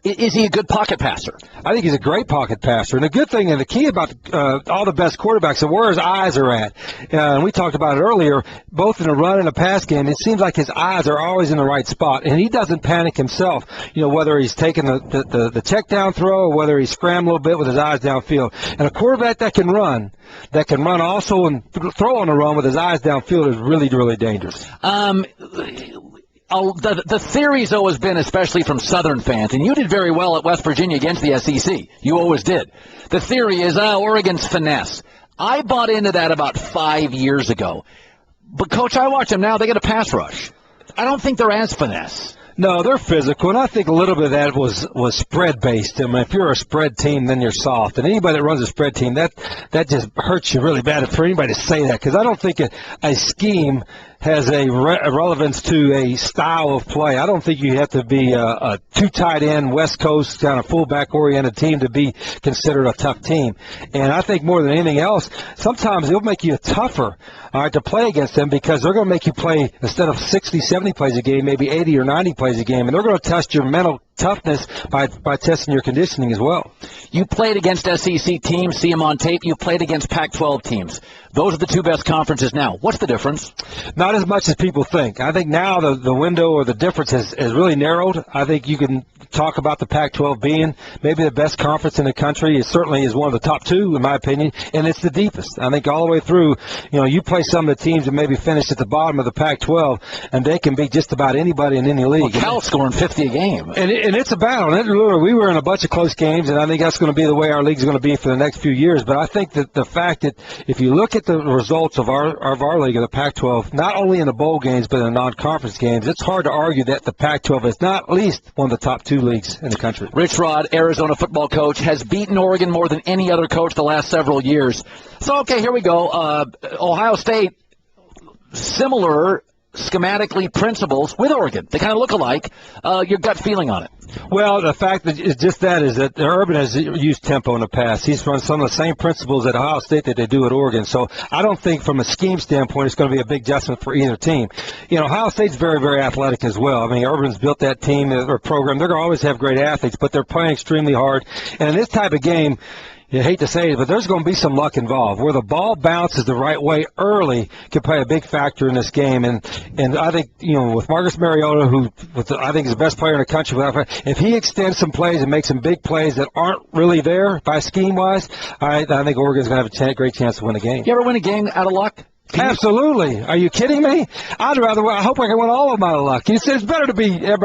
Is he a good pocket passer?
I think he's a great pocket passer. And the good thing and the key about all the best quarterbacks are where his eyes are at. And we talked about it earlier, both in a run and a pass game, it seems like his eyes are always in the right spot. And he doesn't panic himself, whether he's taking the check down throw or whether he's scrambling a little bit with his eyes downfield. And a quarterback that can run also and throw on the run with his eyes downfield is really, really dangerous.
The theory's always been, especially from Southern fans, and you did very well at West Virginia against the SEC. You always did. The theory is, Oregon's finesse. I bought into that about 5 years ago. But, Coach, I watch them now. They get a pass rush. I don't think they're as finesse.
No, they're physical, and I think a little bit of that was spread-based. I mean, if you're a spread team, then you're soft. And anybody that runs a spread team, that just hurts you really bad for anybody to say that, because I don't think a scheme has a relevance to a style of play. I don't think you have to be a two tight end, West Coast kind of fullback-oriented team to be considered a tough team. And I think more than anything else, sometimes it'll make you tougher to play against them because they're going to make you play, instead of 60, 70 plays a game, maybe 80 or 90 plays a game. And they're going to test your mental toughness by testing your conditioning as well.
You played against SEC teams, see them on tape. You played against Pac-12 teams. Those are the two best conferences now. What's the difference?
Not as much as people think. I think now the window or the difference has really narrowed. I think you can talk about the Pac-12 being maybe the best conference in the country. It certainly is one of the top two, in my opinion, and it's the deepest. I think all the way through, you play some of the teams that maybe finish at the bottom of the Pac-12, and they can beat just about anybody in any league.
Well, Cal's scoring 50 a game.
And it's a battle. We were in a bunch of close games, and I think that's going to be the way our league's going to be for the next few years. But I think that the fact that if you look at the results of our league, of the Pac-12, not only in the bowl games but in the non-conference games, it's hard to argue that the Pac-12 is not at least one of the top two leagues in the country.
Rich Rod, Arizona football coach, has beaten Oregon more than any other coach the last several years. So, okay, here we go. Ohio State, similar schematically principles with Oregon. They kind of look alike. Your gut feeling on it?
Well, the fact that it's just that is that Urban has used tempo in the past. He's run some of the same principles at Ohio State that they do at Oregon. So I don't think from a scheme standpoint it's going to be a big adjustment for either team. Ohio State's very, very athletic as well. I mean, Urban's built that team or program. They're going to always have great athletes, but they're playing extremely hard. And in this type of game, you hate to say it, but there's going to be some luck involved. Where the ball bounces the right way early can play a big factor in this game. And I think, with Marcus Mariota, who I think is the best player in the country, if he extends some plays and makes some big plays that aren't really there by scheme-wise, I think Oregon's going to have a great chance to win the game.
You ever win a game out of luck?
Absolutely. Are you kidding me? I hope I can win all of them out of luck. Everybody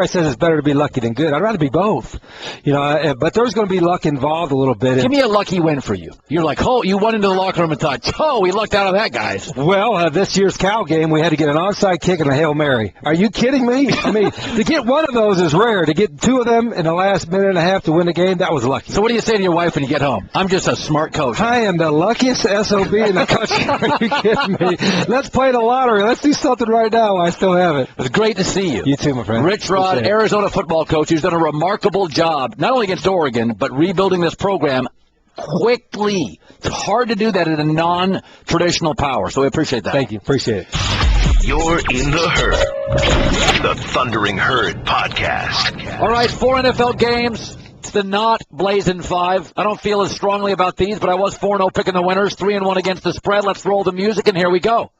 says it's better to be lucky than good. I'd rather be both. But there's going to be luck involved a little bit.
Give me a lucky win for you. You're like, you went into the locker room and thought, we lucked out of that, guys.
Well, this year's Cal game, we had to get an onside kick and a Hail Mary. Are you kidding me? I mean, to get one of those is rare. To get two of them in the last minute and a half to win the game, that was lucky.
So what do you say to your wife when you get home? I'm just a smart coach.
I am the luckiest SOB in the country. Are you kidding me? Let's play the lottery. Let's do something right now. I still have it.
It was great to see you.
You too, my friend.
Rich Rod, Arizona football coach, who's done a remarkable job, not only against Oregon, but rebuilding this program quickly. It's hard to do that in a non-traditional power, so we appreciate that.
Thank you. Appreciate it.
You're in the Herd, the Thundering Herd podcast.
All right, 4 NFL games. It's the not Blazing 5. I don't feel as strongly about these, but I was 4-0 picking the winners, 3-1 against the spread. Let's roll the music, and here we go.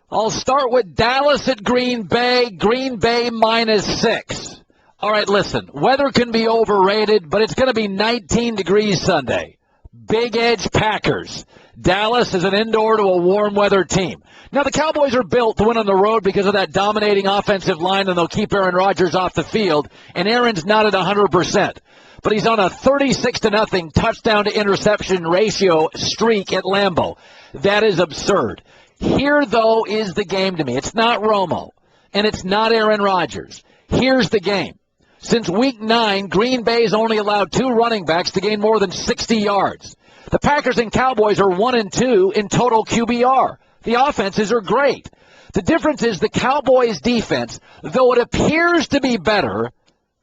I'll start with Dallas at Green Bay. Green Bay -6. All right, listen, weather can be overrated, but it's going to be 19 degrees Sunday. Big Edge Packers. Dallas is an indoor to a warm weather team. Now, the Cowboys are built to win on the road because of that dominating offensive line, and they'll keep Aaron Rodgers off the field, and Aaron's not at 100%. But he's on a 36-0 touchdown-to-interception ratio streak at Lambeau. That is absurd. Here, though, is the game to me. It's not Romo, and it's not Aaron Rodgers. Here's the game. Since Week 9, Green Bay's only allowed 2 running backs to gain more than 60 yards. The Packers and Cowboys are 1-2 in total QBR. The offenses are great. The difference is the Cowboys' defense, though it appears to be better,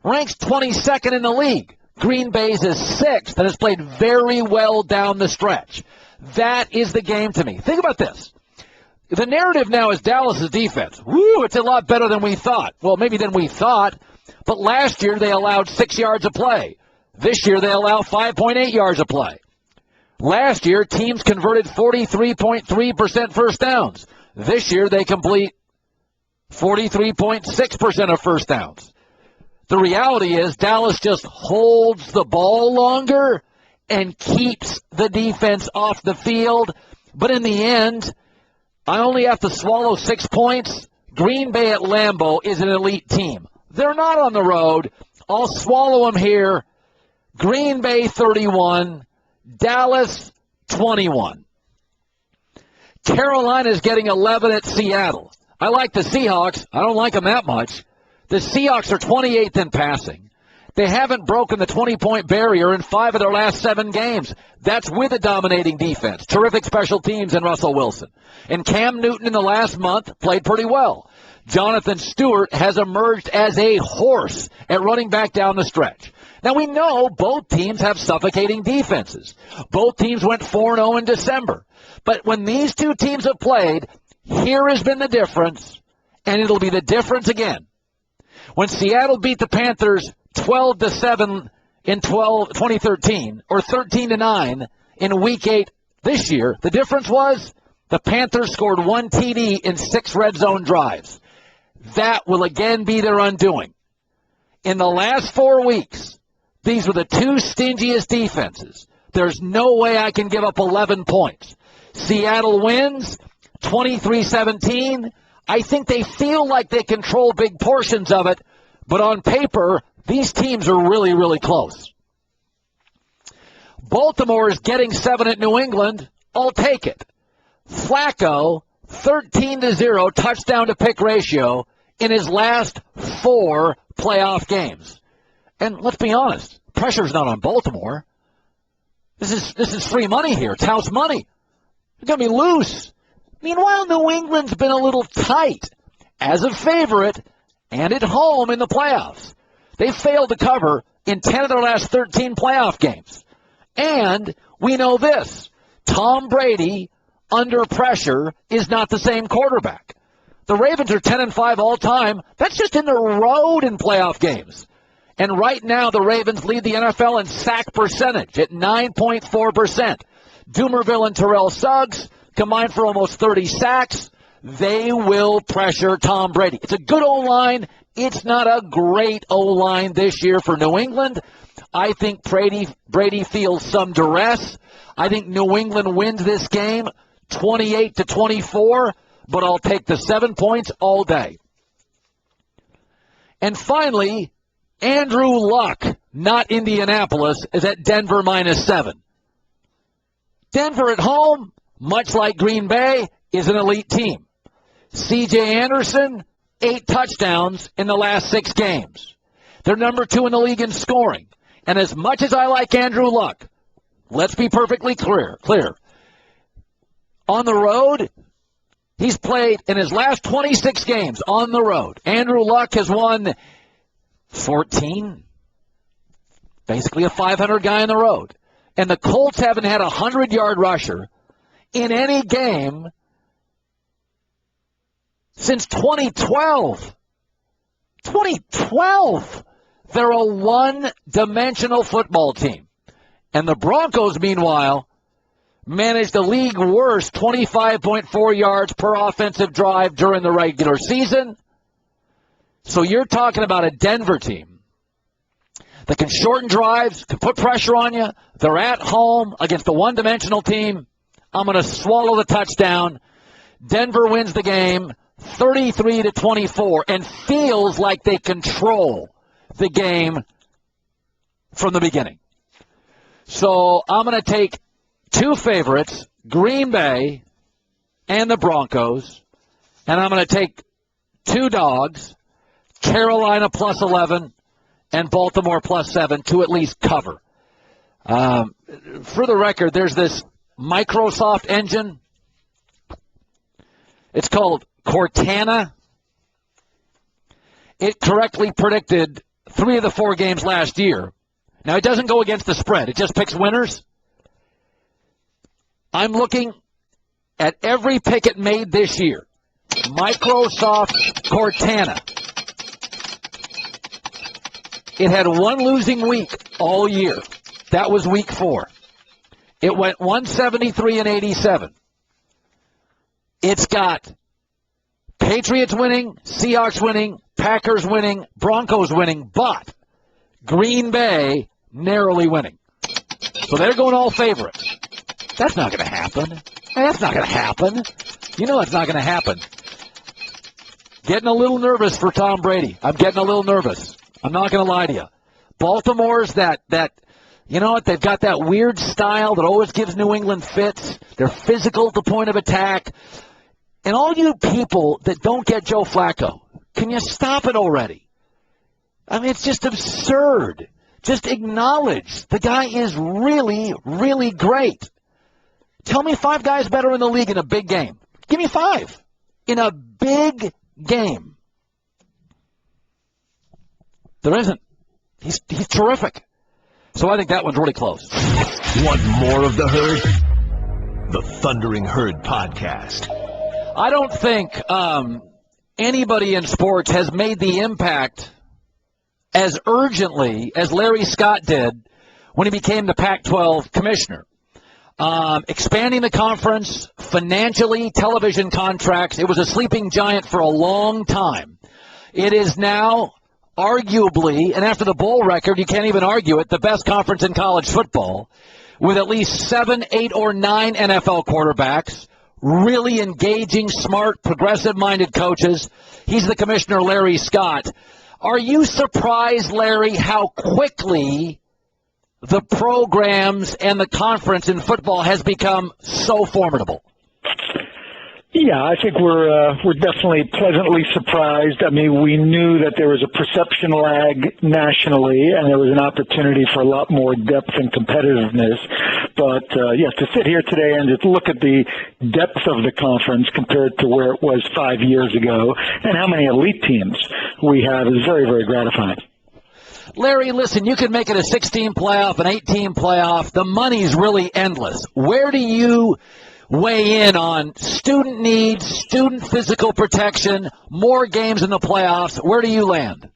ranks 22nd in the league. Green Bay's is 6th and has played very well down the stretch. That is the game to me. Think about this. The narrative now is Dallas' defense. Woo, it's a lot better than we thought. Well, maybe than we thought, but last year they allowed 6 yards a play. This year they allow 5.8 yards a play. Last year, teams converted 43.3% first downs. This year they complete 43.6% of first downs. The reality is Dallas just holds the ball longer and keeps the defense off the field. But in the end, I only have to swallow 6 points. Green Bay at Lambeau is an elite team. They're not on the road. I'll swallow them here. Green Bay 31, Dallas 21. Carolina's getting 11 at Seattle. I like the Seahawks. I don't like them that much. The Seahawks are 28th in passing. They haven't broken the 20-point barrier in 5 of their last 7 games. That's with a dominating defense, terrific special teams, and Russell Wilson. And Cam Newton in the last month played pretty well. Jonathan Stewart has emerged as a horse at running back down the stretch. Now, we know both teams have suffocating defenses. Both teams went 4-0 in December. But when these two teams have played, here has been the difference, and it'll be the difference again. When Seattle beat the Panthers 12-7 in 2013, or 13-9 in Week 8 this year, the difference was the Panthers scored 1 TD in 6 red zone drives. That will again be their undoing. In the last 4 weeks, these were the 2 stingiest defenses. There's no way I can give up 11 points. Seattle wins 23-17. I think they feel like they control big portions of it, but on paper, these teams are really, really close. Baltimore is getting 7 at New England. I'll take it. Flacco, 13-0 touchdown-to-pick ratio in his last 4 playoff games. And let's be honest, pressure's not on Baltimore. This is free money here. It's house money. They're going to be loose. Meanwhile, New England's been a little tight as a favorite and at home in the playoffs. They failed to cover in 10 of their last 13 playoff games. And we know this, Tom Brady, under pressure, is not the same quarterback. The Ravens are 10-5 all time. That's just in the road in playoff games. And right now, the Ravens lead the NFL in sack percentage at 9.4%. Dumerville and Terrell Suggs combined for almost 30 sacks. They will pressure Tom Brady. It's a good O-line. It's not a great O-line this year for New England. I think Brady feels some duress. I think New England wins this game 28-24, but I'll take the 7 points all day. And finally, Andrew Luck, not Indianapolis, is at Denver -7. Denver at home, much like Green Bay, is an elite team. C.J. Anderson, 8 touchdowns in the last 6 games. They're number 2 in the league in scoring. And as much as I like Andrew Luck, let's be perfectly clear. On the road, he's played in his last 26 games on the road. Andrew Luck has won 14. Basically a 500 guy on the road. And the Colts haven't had a 100-yard rusher in any game since 2012. 2012! They're a one-dimensional football team. And the Broncos, meanwhile, managed the league worst 25.4 yards per offensive drive during the regular season. So you're talking about a Denver team that can shorten drives, can put pressure on you. They're at home against a one-dimensional team. I'm going to swallow the touchdown. Denver wins the game 33-24 and feels like they control the game from the beginning. So I'm going to take 2 favorites, Green Bay and the Broncos, and I'm going to take 2 dogs, Carolina +11 and Baltimore +7 to at least cover. For the record, there's this Microsoft engine. It's called Cortana. It correctly predicted 3 of the 4 games last year. Now, it doesn't go against the spread. It just picks winners. I'm looking at every pick it made this year. Microsoft Cortana. It had 1 losing week all year. That was week 4. It went 173-87. It's got Patriots winning, Seahawks winning, Packers winning, Broncos winning, but Green Bay narrowly winning. So they're going all favorites. That's not going to happen. That's not going to happen. You know it's not going to happen. Getting a little nervous for Tom Brady. I'm getting a little nervous. I'm not going to lie to you. Baltimore's that you know what, they've got that weird style that always gives New England fits. They're physical at the point of attack. And all you people that don't get Joe Flacco, can you stop it already? I mean, it's just absurd. Just acknowledge the guy is really, really great. Tell me 5 guys better in the league in a big game. Give me 5 in a big game. There isn't. He's terrific. So I think that one's really close.
Want more of the Herd? The Thundering Herd Podcast.
I don't think anybody in sports has made the impact as urgently as Larry Scott did when he became the Pac-12 commissioner. Expanding the conference, financially, television contracts. It was a sleeping giant for a long time. It is now arguably, and after the bowl record, you can't even argue it, the best conference in college football, with at least 7, 8, or 9 NFL quarterbacks, really engaging, smart, progressive-minded coaches. He's the commissioner, Larry Scott. Are you surprised, Larry, how quickly the programs and the conference in football has become so formidable?
Yeah, I think we're definitely pleasantly surprised. I mean, we knew that there was a perception lag nationally, and there was an opportunity for a lot more depth and competitiveness. But to sit here today and just look at the depth of the conference compared to where it was 5 years ago, and how many elite teams we have is very, very gratifying.
Larry, listen, you can make it a 16 playoff, an 18 playoff. The money's really endless. Where do you weigh in on student needs, student physical protection, more games in the playoffs? Where do you land?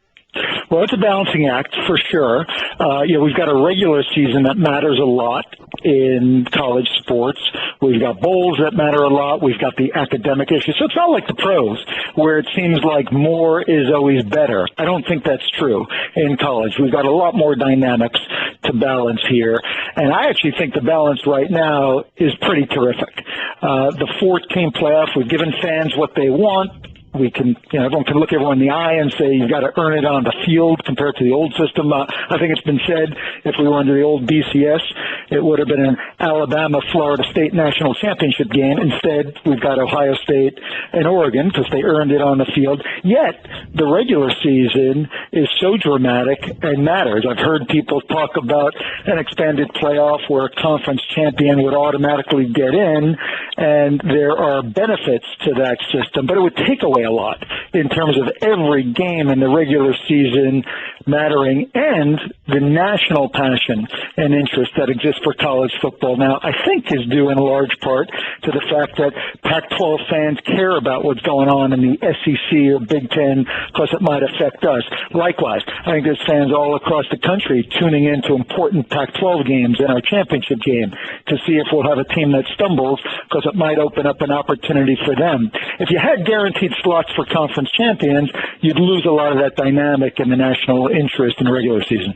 Well, it's a balancing act for sure. We've got a regular season that matters a lot in college sports. We've got bowls that matter a lot. We've got the academic issues. So it's not like the pros, where it seems like more is always better. I don't think that's true in college. We've got a lot more dynamics to balance here. And I actually think the balance right now is pretty terrific. The 4-team playoff, we've given fans what they want. We can, everyone can look everyone in the eye and say you've got to earn it on the field compared to the old system. I think it's been said if we were under the old BCS, it would have been an Alabama-Florida State national championship game. Instead, we've got Ohio State and Oregon because they earned it on the field. Yet, the regular season is so dramatic and matters. I've heard people talk about an expanded playoff where a conference champion would automatically get in, and there are benefits to that system, but it would take away a lot in terms of every game in the regular season mattering and the national passion and interest that exists for college football now, I think is due in large part to the fact that Pac-12 fans care about what's going on in the SEC or Big Ten because it might affect us. Likewise, I think there's fans all across the country tuning into important Pac-12 games and our championship game to see if we'll have a team that stumbles because it might open up an opportunity for them. If you had guaranteed slots for conference champions, you'd lose a lot of that dynamic in the national interest in the regular season.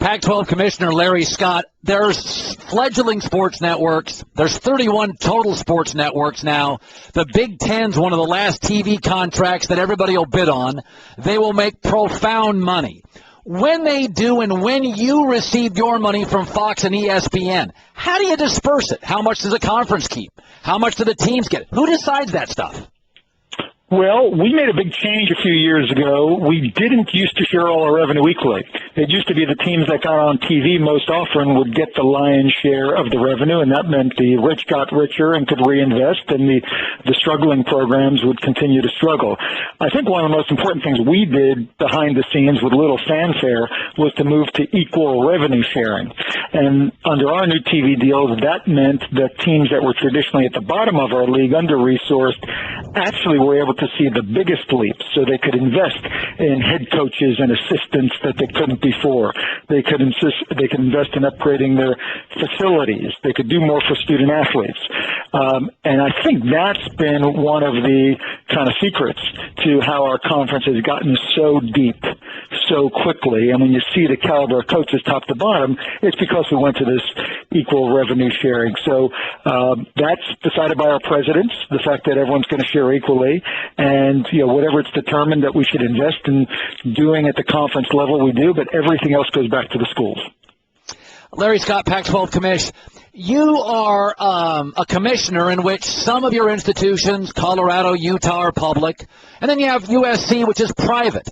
Pac-12 Commissioner Larry Scott, there's fledgling sports networks. There's 31 total sports networks now. The Big Ten's one of the last TV contracts that everybody will bid on. They will make profound money. When they do and when you receive your money from Fox and ESPN, how do you disperse it? How much does a conference keep? How much do the teams get? Who decides that stuff?
Well, we made a big change a few years ago. We didn't used to share all our revenue equally. It used to be the teams that got on TV most often would get the lion's share of the revenue, and that meant the rich got richer and could reinvest, and the struggling programs would continue to struggle. I think one of the most important things we did behind the scenes with little fanfare was to move to equal revenue sharing. And under our new TV deals, that meant that teams that were traditionally at the bottom of our league, under-resourced, actually were able to see the biggest leaps, so they could invest in head coaches and assistants that they couldn't before. They could invest in upgrading their facilities. They could do more for student athletes. And I think that's been one of the kind of secrets to how our conference has gotten so deep so quickly. And when you see the caliber of coaches top to bottom, it's because we went to this equal revenue sharing. So that's decided by our presidents, the fact that everyone's going to share equally. And, whatever it's determined that we should invest in doing at the conference level, we do, but everything else goes back to the schools.
Larry Scott, Pac-12 Commish, you are a commissioner in which some of your institutions, Colorado, Utah, are public, and then you have USC, which is private.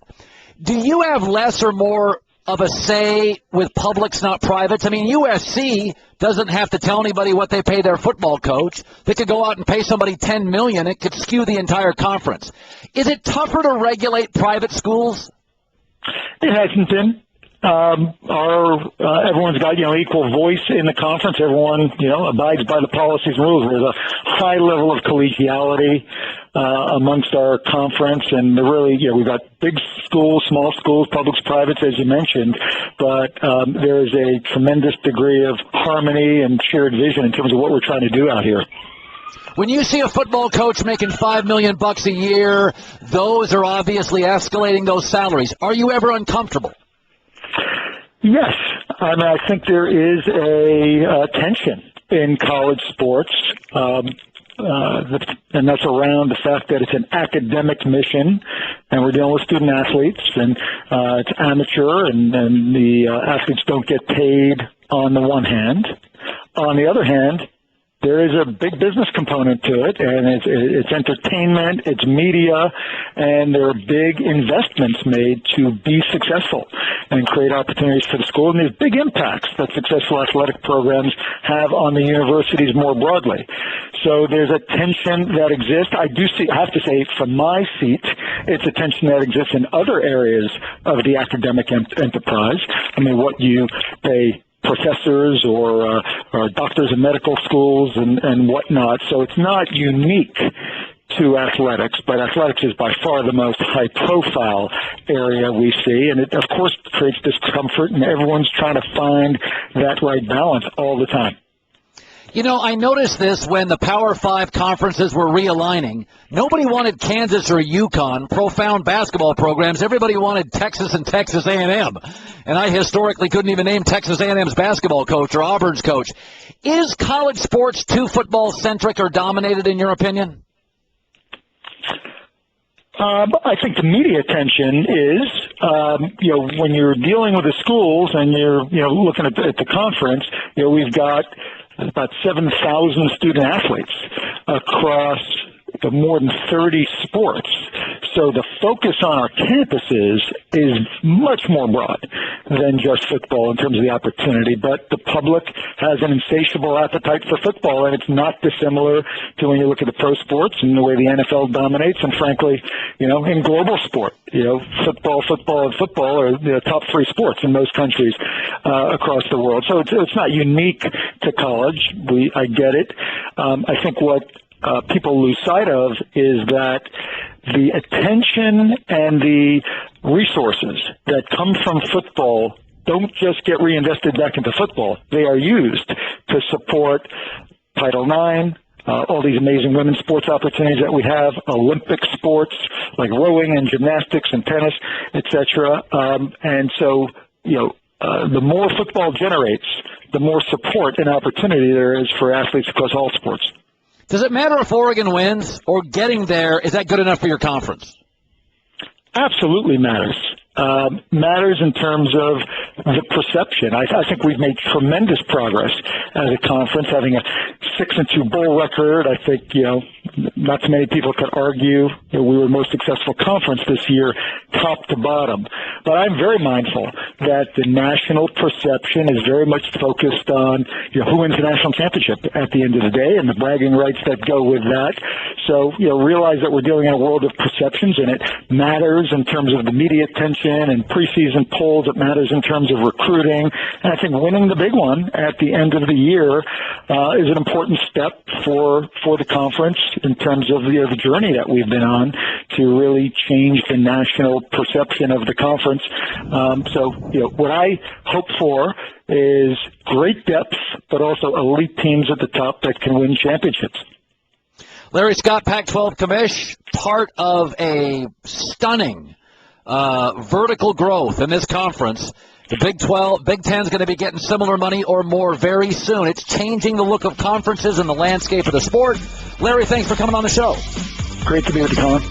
Do you have less or more of a say with publics, not privates? I mean, USC doesn't have to tell anybody what they pay their football coach. They could go out and pay somebody $10 million. It could skew the entire conference. Is it tougher to regulate private schools?
It hasn't been. Everyone's got, equal voice in the conference. Everyone, abides by the policies and rules. There's a high level of collegiality amongst our conference, and we've got big schools, small schools, publics, privates, as you mentioned, but there is a tremendous degree of harmony and shared vision in terms of what we're trying to do out here.
When you see a football coach making $5 million a year, those are obviously escalating those salaries. Are you ever uncomfortable?
Yes. I think there is a tension in college sports, and that's around the fact that it's an academic mission, and we're dealing with student athletes, and it's amateur, and the athletes don't get paid on the one hand. On the other hand, there is a big business component to it, and it's entertainment, it's media, and there are big investments made to be successful and create opportunities for the school. And there's big impacts that successful athletic programs have on the universities more broadly. So there's a tension that exists. I have to say, from my seat, it's a tension that exists in other areas of the academic enterprise. I mean, what you pay professors or doctors in medical schools and whatnot. So it's not unique to athletics, but athletics is by far the most high-profile area we see, and it, of course, creates discomfort, and everyone's trying to find that right balance all the time.
You know, I noticed this when the Power 5 conferences were realigning. Nobody wanted Kansas or UConn, profound basketball programs. Everybody wanted Texas and Texas A&M. And I historically couldn't even name Texas A&M's basketball coach or Auburn's coach. Is college sports too football-centric or dominated, in your opinion?
I think the media attention is, when you're dealing with the schools and you're, looking at the conference, we've got about 7,000 student athletes across more than 30 sports. So the focus on our campuses is much more broad than just football in terms of the opportunity, but the public has an insatiable appetite for football, and it's not dissimilar to when you look at the pro sports and the way the NFL dominates, and frankly, in global sport, football, and football are the top three sports in most countries across the world. So it's not unique to college. I get it. I think what people lose sight of is that the attention and the resources that come from football don't just get reinvested back into football. They are used to support Title IX, all these amazing women's sports opportunities that we have, Olympic sports like rowing and gymnastics and tennis, etc. And so, the more football generates, the more support and opportunity there is for athletes across all sports.
Does it matter if Oregon wins, or getting there, is that good enough for your conference?
Absolutely matters. Matters in terms of the perception. I think we've made tremendous progress as a conference, having a 6-2 bowl record. I think, not too many people could argue that we were the most successful conference this year, top to bottom. But I'm very mindful that the national perception is very much focused on who wins the national championship at the end of the day and the bragging rights that go with that. So, realize that we're dealing in a world of perceptions, and it matters in terms of the media attention and preseason polls. It matters in terms of recruiting. And I think winning the big one at the end of the year is an important step for the conference in terms of the journey that we've been on to really change the national perception of the conference. So what I hope for is great depth, but also elite teams at the top that can win championships.
Larry Scott, Pac-12 commish, part of a stunning vertical growth in this conference. The Big Ten is going to be getting similar money or more very soon. It's changing the look of conferences and the landscape of the sport. Larry, thanks for coming on the show.
Great to be with you, Colin.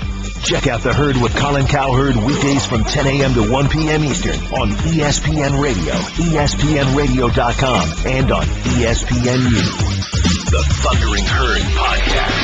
Check out The Herd with Colin Cowherd weekdays from 10 a.m. to 1 p.m. Eastern on ESPN Radio, ESPNRadio.com, and on ESPNU.
The Thundering Herd Podcast.